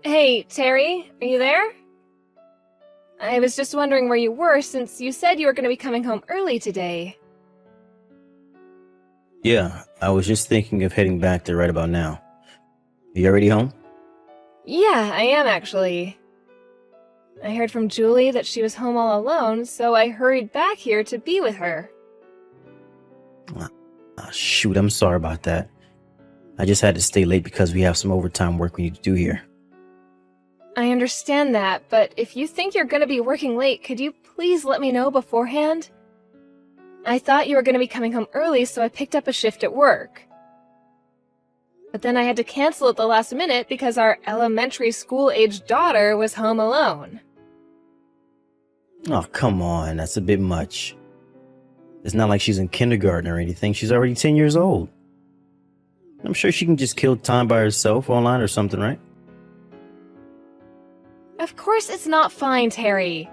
Hey, Terry, are you there? I was just wondering where you were since you said you were going to be coming home early today. Yeah, I was just thinking of heading back there right about now. You already home? Yeah, I am actually. I heard from Julie that she was home all alone, so I hurried back here to be with her. Shoot, I'm sorry about that. I just had to stay late because we have some overtime work we need to do here. I understand that, but if you think you're going to be working late, could you please let me know beforehand? I thought you were going to be coming home early, so I picked up a shift at work. But then I had to cancel at the last minute because our elementary school-aged daughter was home alone. Oh, come on, that's a bit much. It's not like she's in kindergarten or anything. She's already 10 years old. I'm sure she can just kill time by herself online or something, right? Of course it's not fine, Terry.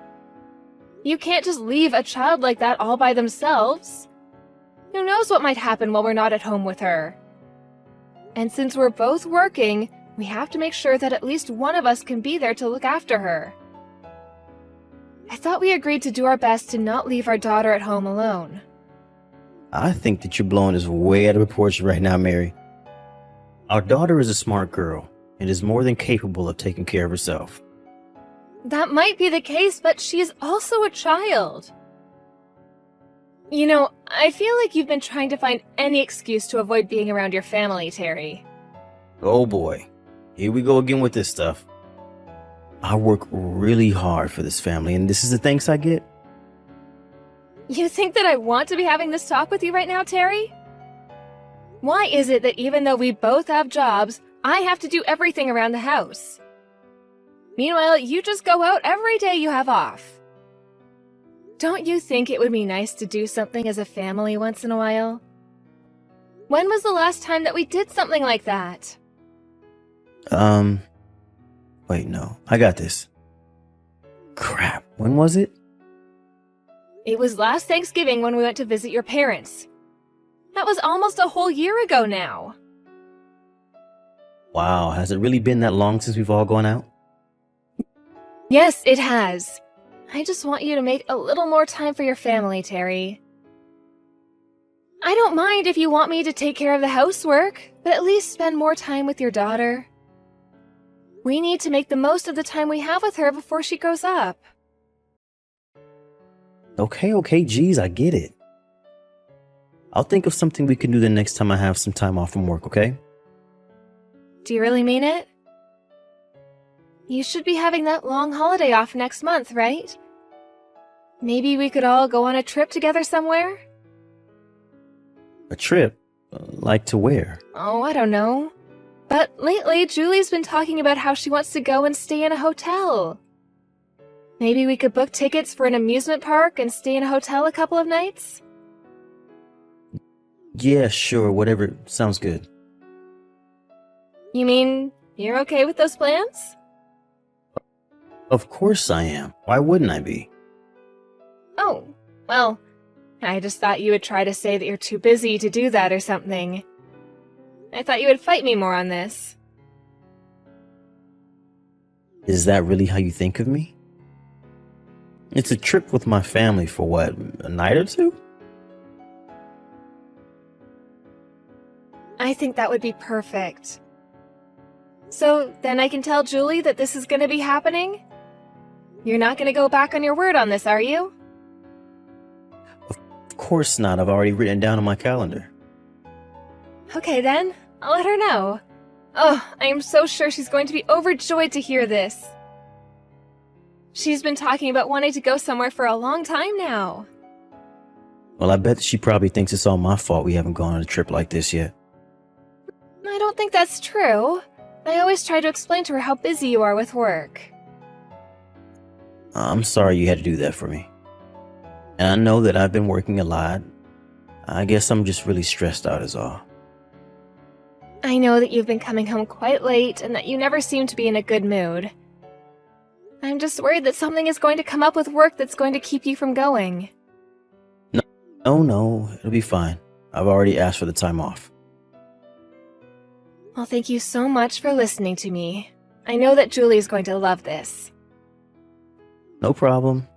You can't just leave a child like that all by themselves. Who knows what might happen while we're not at home with her? And since we're both working, we have to make sure that at least one of us can be there to look after her. I thought we agreed to do our best to not leave our daughter at home alone. I think that you're blowing this way out of proportion right now, Mary. Our daughter is a smart girl and is more than capable of taking care of herself. That might be the case, but she's also a child. You know, I feel like you've been trying to find any excuse to avoid being around your family, Terry. Oh boy, here we go again with this stuff. I work really hard for this family, and this is the thanks I get? You think that I want to be having this talk with you right now, Terry? Why is it that even though we both have jobs, I have to do everything around the house? Meanwhile, you just go out every day you have off. Don't you think it would be nice to do something as a family once in a while? When was the last time that we did something like that? Wait, no, I got this. Crap, when was it? It was last Thanksgiving when we went to visit your parents. That was almost a whole year ago now. Wow, has it really been that long since we've all gone out? Yes, it has. I just want you to make a little more time for your family, Terry. I don't mind if you want me to take care of the housework, but at least spend more time with your daughter. We need to make the most of the time we have with her before she grows up. Okay, geez, I get it. I'll think of something we can do the next time I have some time off from work, okay? Do you really mean it? You should be having that long holiday off next month, right? Maybe we could all go on a trip together somewhere? A trip? Like to where? Oh, I don't know. But lately, Julie's been talking about how she wants to go and stay in a hotel. Maybe we could book tickets for an amusement park and stay in a hotel a couple of nights? Yeah, sure, whatever. Sounds good. You mean you're okay with those plans? Of course I am. Why wouldn't I be? Oh, well, I just thought you would try to say that you're too busy to do that or something. I thought you would fight me more on this. Is that really how you think of me? It's a trip with my family for what, a night or two? I think that would be perfect. So then I can tell Julie that this is going to be happening? You're not going to go back on your word on this, are you? Of course not. I've already written it down on my calendar. Okay then, I'll let her know. Oh, I am so sure she's going to be overjoyed to hear this. She's been talking about wanting to go somewhere for a long time now. Well, I bet she probably thinks it's all my fault we haven't gone on a trip like this yet. I don't think that's true. I always try to explain to her how busy you are with work. I'm sorry you had to do that for me. And I know that I've been working a lot. I guess I'm just really stressed out is all. I know that you've been coming home quite late and that you never seem to be in a good mood. I'm just worried that something is going to come up with work that's going to keep you from going. No, it'll be fine. I've already asked for the time off. Well, thank you so much for listening to me. I know that Julie's going to love this. No problem.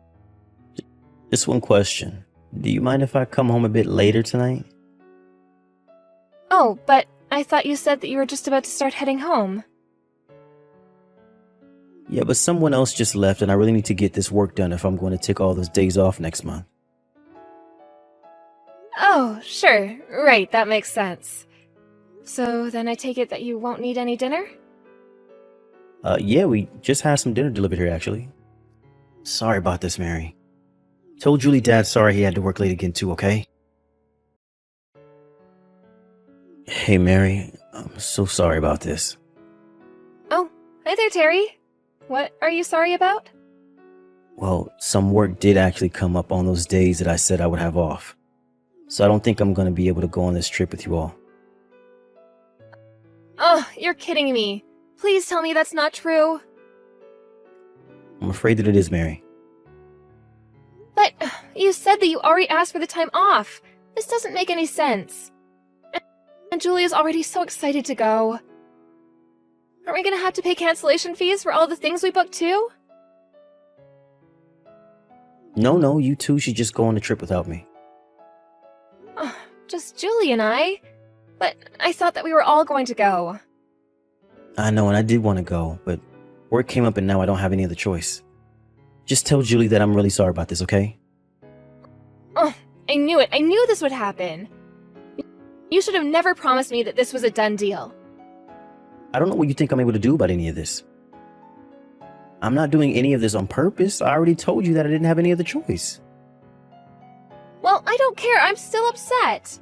Just one question. Do you mind if I come home a bit later tonight? Oh, but I thought you said that you were just about to start heading home. Yeah, but someone else just left and I really need to get this work done if I'm going to take all those days off next month. Oh, sure. Right, that makes sense. So then I take it that you won't need any dinner? Yeah, we just had some dinner delivered here, actually. Sorry about this, Mary. Told Julie Dad's sorry he had to work late again too, okay? Hey, Mary, I'm so sorry about this. Oh, hi there, Terry. What are you sorry about? Well, some work did actually come up on those days that I said I would have off. So I don't think I'm going to be able to go on this trip with you all. Oh, you're kidding me. Please tell me that's not true. I'm afraid that it is, Mary. But you said that you already asked for the time off. This doesn't make any sense. And Julia's already so excited to go. Aren't we gonna have to pay cancellation fees for all the things we booked too? No, you two should just go on the trip without me. Just Julie and I. But I thought that we were all going to go. I know, and I did want to go, but work came up and now I don't have any other choice. Just tell Julie that I'm really sorry about this, okay? Oh, I knew it. I knew this would happen. You should have never promised me that this was a done deal. I don't know what you think I'm able to do about any of this. I'm not doing any of this on purpose. I already told you that I didn't have any other choice. Well, I don't care. I'm still upset.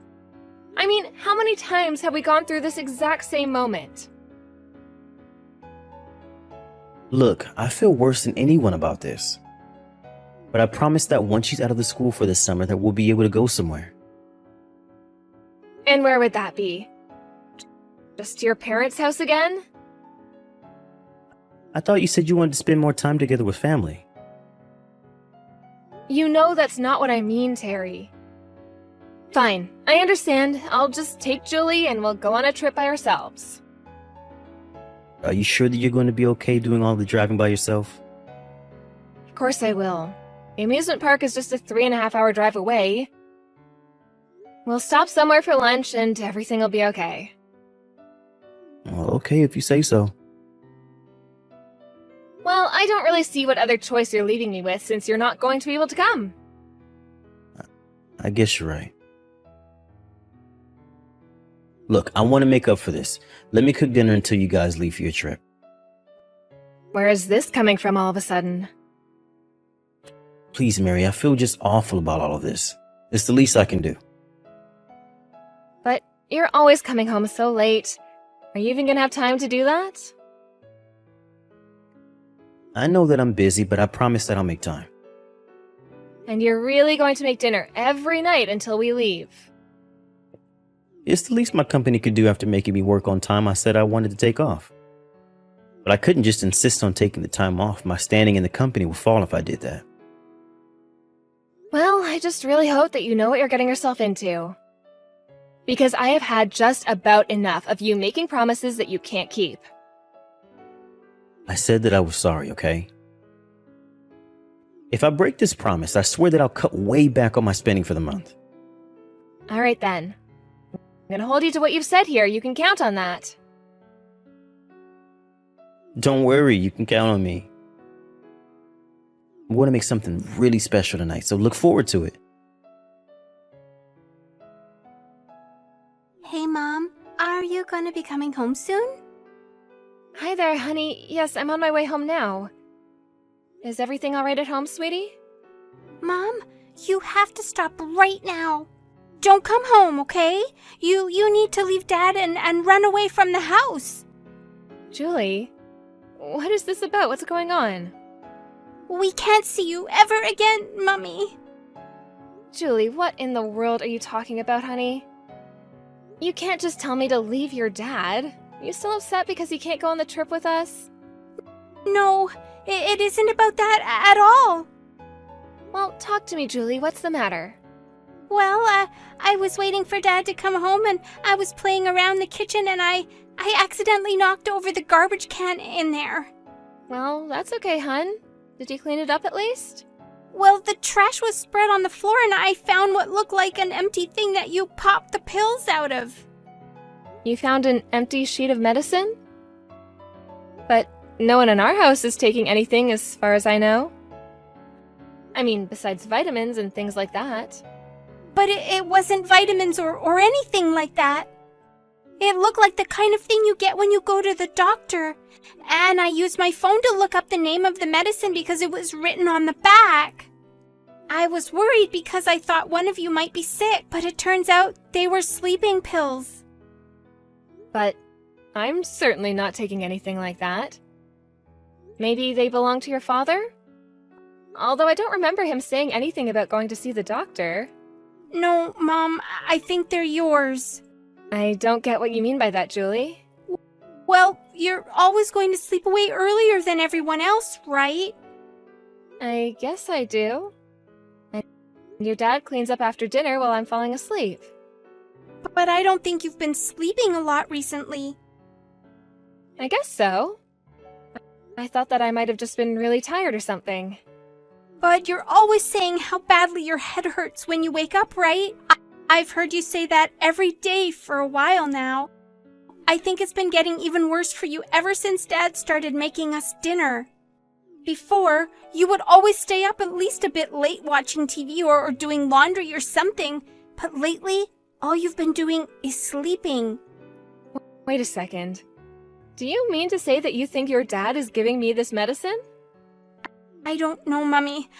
I mean, how many times have we gone through this exact same moment? Look, I feel worse than anyone about this. But I promise that once she's out of the school for the summer that we'll be able to go somewhere. And where would that be? Just to your parents' house again? I thought you said you wanted to spend more time together with family. You know that's not what I mean, Terry. Fine, I understand. I'll just take Julie and we'll go on a trip by ourselves. Are you sure that you're going to be okay doing all the driving by yourself? Of course I will. The amusement park is just a 3.5-hour drive away. We'll stop somewhere for lunch and everything will be okay. Well, okay, if you say so. Well, I don't really see what other choice you're leaving me with since you're not going to be able to come. I guess you're right. Look, I want to make up for this. Let me cook dinner until you guys leave for your trip. Where is this coming from all of a sudden? Please, Mary, I feel just awful about all of this. It's the least I can do. But you're always coming home so late. Are you even gonna have time to do that? I know that I'm busy, but I promise that I'll make time. And you're really going to make dinner every night until we leave? It's the least my company could do after making me work on time I said I wanted to take off. But I couldn't just insist on taking the time off. My standing in the company would fall if I did that. Well, I just really hope that you know what you're getting yourself into. Because I have had just about enough of you making promises that you can't keep. I said that I was sorry, okay? If I break this promise, I swear that I'll cut way back on my spending for the month. All right then. I'm gonna hold you to what you've said here. You can count on that. Don't worry, you can count on me. I'm going to make something really special tonight, so look forward to it. Hey, Mom, are you gonna be coming home soon? Hi there, honey. Yes, I'm on my way home now. Is everything all right at home, sweetie? Mom, you have to stop right now. Don't come home, okay? You need to leave Dad and run away from the house. Julie, what is this about? What's going on? We can't see you ever again, Mummy. Julie, what in the world are you talking about, honey? You can't just tell me to leave your dad. Are you still upset because he can't go on the trip with us? No, it isn't about that at all. Well, talk to me, Julie. What's the matter? Well, I was waiting for Dad to come home and I was playing around the kitchen and I accidentally knocked over the garbage can in there. Well, that's okay, hun. Did you clean it up at least? Well, the trash was spread on the floor and I found what looked like an empty thing that you popped the pills out of. You found an empty sheet of medicine? But no one in our house is taking anything as far as I know. I mean, besides vitamins and things like that. But it wasn't vitamins or anything like that. It looked like the kind of thing you get when you go to the doctor. And I used my phone to look up the name of the medicine because it was written on the back. I was worried because I thought one of you might be sick, but it turns out they were sleeping pills. But I'm certainly not taking anything like that. Maybe they belong to your father? Although I don't remember him saying anything about going to see the doctor. No, Mom, I think they're yours. I don't get what you mean by that, Julie. Well, you're always going to sleep away earlier than everyone else, right? I guess I do. And your dad cleans up after dinner while I'm falling asleep. But I don't think you've been sleeping a lot recently. I guess so. I thought that I might have just been really tired or something. But you're always saying how badly your head hurts when you wake up, right? I've heard you say that every day for a while now. I think it's been getting even worse for you ever since Dad started making us dinner. Before, you would always stay up at least a bit late watching TV or doing laundry or something. But lately, all you've been doing is sleeping. Wait a second. Do you mean to say that you think your dad is giving me this medicine? I don't know, Mummy.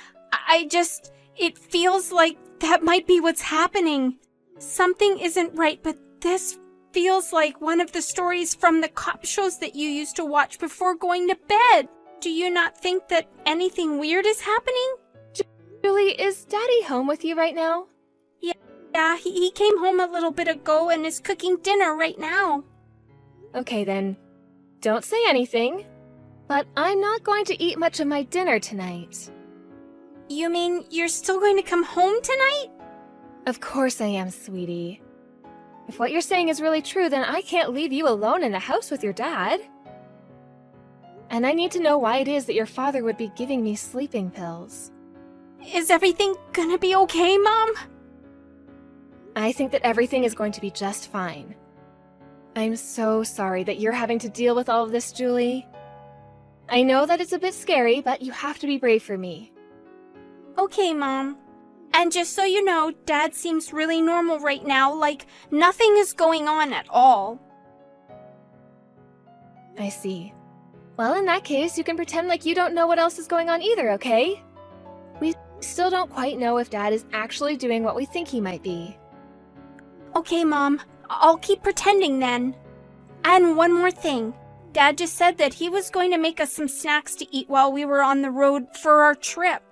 It feels like that might be what's happening. Something isn't right, but this feels like one of the stories from the cop shows that you used to watch before going to bed. Do you not think that anything weird is happening? Julie, is Daddy home with you right now? Yeah, he came home a little bit ago and is cooking dinner right now. Okay then. Don't say anything. But I'm not going to eat much of my dinner tonight. You mean you're still going to come home tonight? Of course I am, sweetie. If what you're saying is really true, then I can't leave you alone in the house with your dad. And I need to know why it is that your father would be giving me sleeping pills. Is everything gonna be okay, Mom? I think that everything is going to be just fine. I'm so sorry that you're having to deal with all of this, Julie. I know that it's a bit scary, but you have to be brave for me. Okay, Mom. And just so you know, Dad seems really normal right now, like nothing is going on at all. I see. Well, in that case, you can pretend like you don't know what else is going on either, okay? We still don't quite know if Dad is actually doing what we think he might be. Okay, Mom. I'll keep pretending then. And one more thing. Dad just said that he was going to make us some snacks to eat while we were on the road for our trip.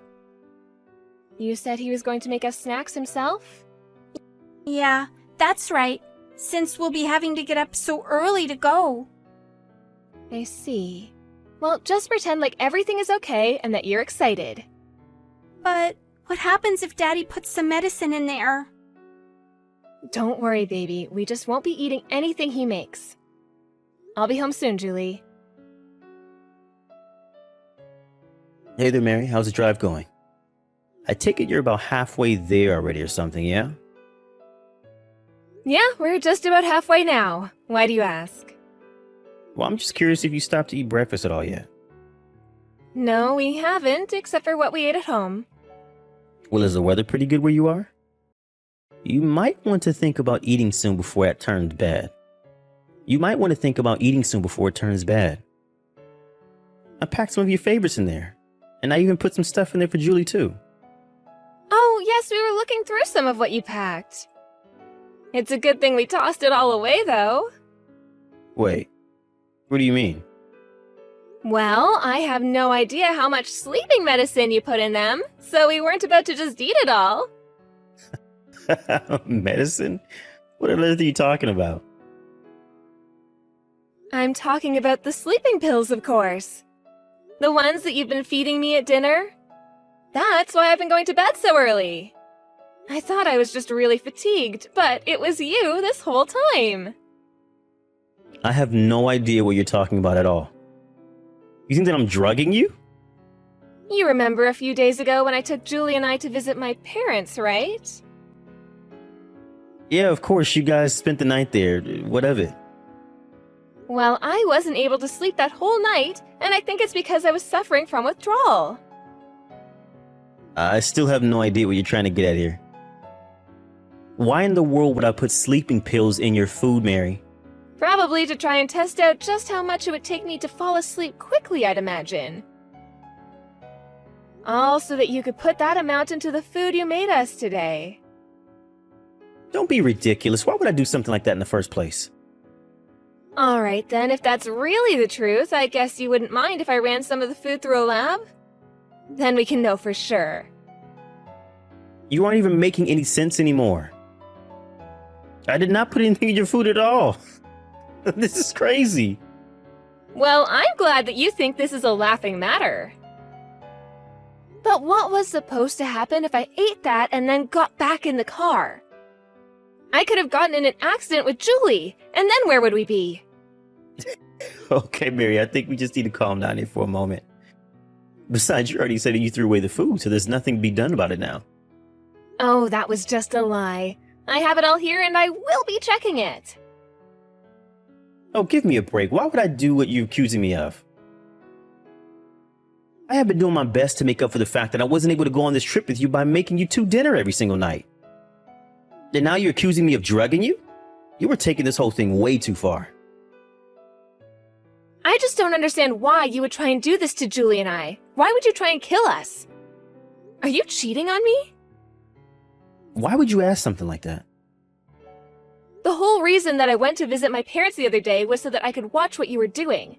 You said he was going to make us snacks himself? Yeah, that's right. Since we'll be having to get up so early to go. I see. Well, just pretend like everything is okay and that you're excited. But what happens if Daddy puts some medicine in there? Don't worry, baby. We just won't be eating anything he makes. I'll be home soon, Julie. Hey there, Mary. How's the drive going? I take it you're about halfway there already or something, yeah? Yeah, we're just about halfway now. Why do you ask? Well, I'm just curious if you stopped to eat breakfast at all yet. No, we haven't, except for what we ate at home. Well, is the weather pretty good where you are? You might want to think about eating soon before it turns bad. I packed some of your favorites in there. And I even put some stuff in there for Julie, too. Oh, yes, we were looking through some of what you packed. It's a good thing we tossed it all away, though. Wait, what do you mean? Well, I have no idea how much sleeping medicine you put in them, so we weren't about to just eat it all. Medicine? What on earth are you talking about? I'm talking about the sleeping pills, of course. The ones that you've been feeding me at dinner. That's why I've been going to bed so early. I thought I was just really fatigued, but it was you this whole time. I have no idea what you're talking about at all. You think that I'm drugging you? You remember a few days ago when I took Julie and I to visit my parents, right? Yeah, of course, you guys spent the night there. What of it? Well, I wasn't able to sleep that whole night, and I think it's because I was suffering from withdrawal. I still have no idea what you're trying to get at here. Why in the world would I put sleeping pills in your food, Mary? Probably to try and test out just how much it would take me to fall asleep quickly, I'd imagine. All so that you could put that amount into the food you made us today. Don't be ridiculous. Why would I do something like that in the first place? Alright then, if that's really the truth, I guess you wouldn't mind if I ran some of the food through a lab? Then we can know for sure. You aren't even making any sense anymore. I did not put anything in your food at all. This is crazy. Well, I'm glad that you think this is a laughing matter. But what was supposed to happen if I ate that and then got back in the car? I could have gotten in an accident with Julie, and then where would we be? Okay, Mary, I think we just need to calm down here for a moment. Besides, you already said that you threw away the food, so there's nothing to be done about it now. Oh, that was just a lie. I have it all here and I will be checking it. Oh, give me a break. Why would I do what you're accusing me of? I have been doing my best to make up for the fact that I wasn't able to go on this trip with you by making you two dinner every single night. And now you're accusing me of drugging you? You were taking this whole thing way too far. I just don't understand why you would try and do this to Julie and I. Why would you try and kill us? Are you cheating on me? Why would you ask something like that? The whole reason that I went to visit my parents the other day was so that I could watch what you were doing.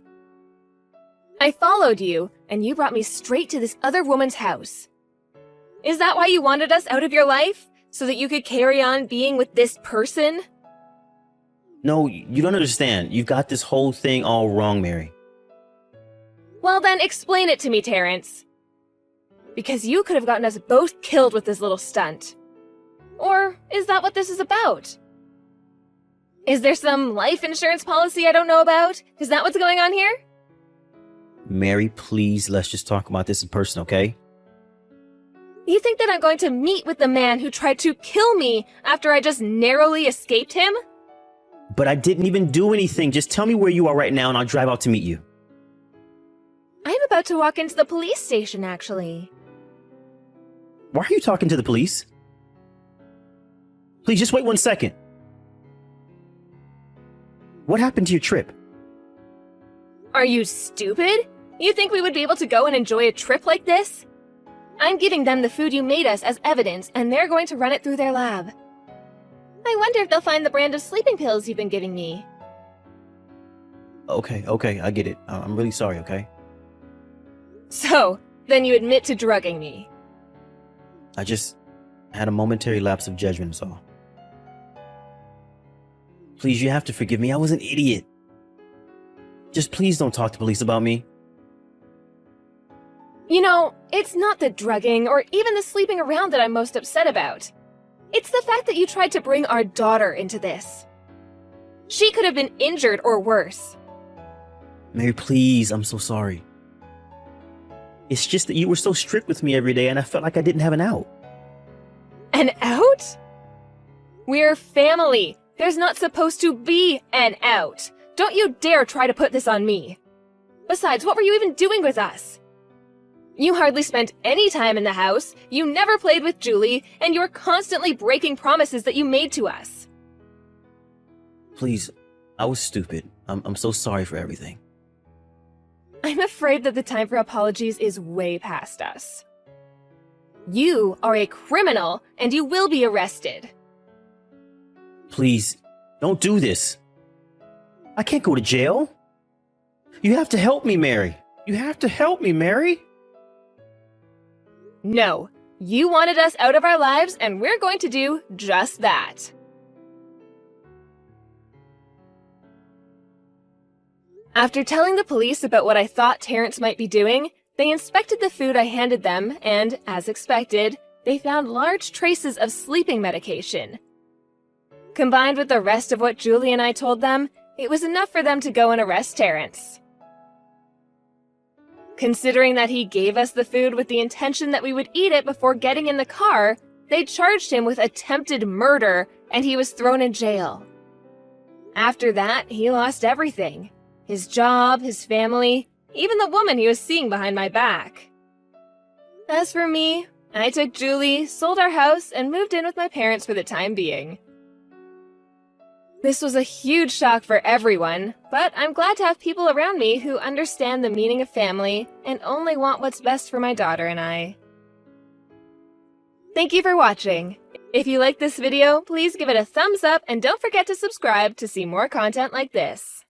I followed you, and you brought me straight to this other woman's house. Is that why you wanted us out of your life? So that you could carry on being with this person? No, you don't understand. You've got this whole thing all wrong, Mary. Well then, explain it to me, Terrence. Because you could have gotten us both killed with this little stunt. Or is that what this is about? Is there some life insurance policy I don't know about? Is that what's going on here? Mary, please, let's just talk about this in person, okay? You think that I'm going to meet with the man who tried to kill me after I just narrowly escaped him? But I didn't even do anything. Just tell me where you are right now and I'll drive out to meet you. I'm about to walk into the police station, actually. Why are you talking to the police? Please, just wait 1 second. What happened to your trip? Are you stupid? You think we would be able to go and enjoy a trip like this? I'm giving them the food you made us as evidence, and they're going to run it through their lab. I wonder if they'll find the brand of sleeping pills you've been giving me. Okay, I get it. I'm really sorry, okay? So, then you admit to drugging me. I just had a momentary lapse of judgment, is all. Please, you have to forgive me. I was an idiot. Just please don't talk to police about me. You know, it's not the drugging or even the sleeping around that I'm most upset about. It's the fact that you tried to bring our daughter into this. She could have been injured or worse. Mary, please, I'm so sorry. It's just that you were so strict with me every day and I felt like I didn't have an out. An out? We're family. There's not supposed to be an out. Don't you dare try to put this on me. Besides, what were you even doing with us? You hardly spent any time in the house, you never played with Julie, and you were constantly breaking promises that you made to us. Please, I was stupid. I'm so sorry for everything. I'm afraid that the time for apologies is way past us. You are a criminal, and you will be arrested. Please, don't do this. I can't go to jail. You have to help me, Mary. You have to help me, Mary. No, you wanted us out of our lives, and we're going to do just that. After telling the police about what I thought Terrence might be doing, they inspected the food I handed them, and, as expected, they found large traces of sleeping medication. Combined with the rest of what Julie and I told them, it was enough for them to go and arrest Terrence. Considering that he gave us the food with the intention that we would eat it before getting in the car, they charged him with attempted murder and he was thrown in jail. After that, he lost everything. His job, his family, even the woman he was seeing behind my back. As for me, I took Julie, sold our house, and moved in with my parents for the time being. This was a huge shock for everyone, but I'm glad to have people around me who understand the meaning of family and only want what's best for my daughter and I. Thank you for watching. If you liked this video, please give it a thumbs up and don't forget to subscribe to see more content like this.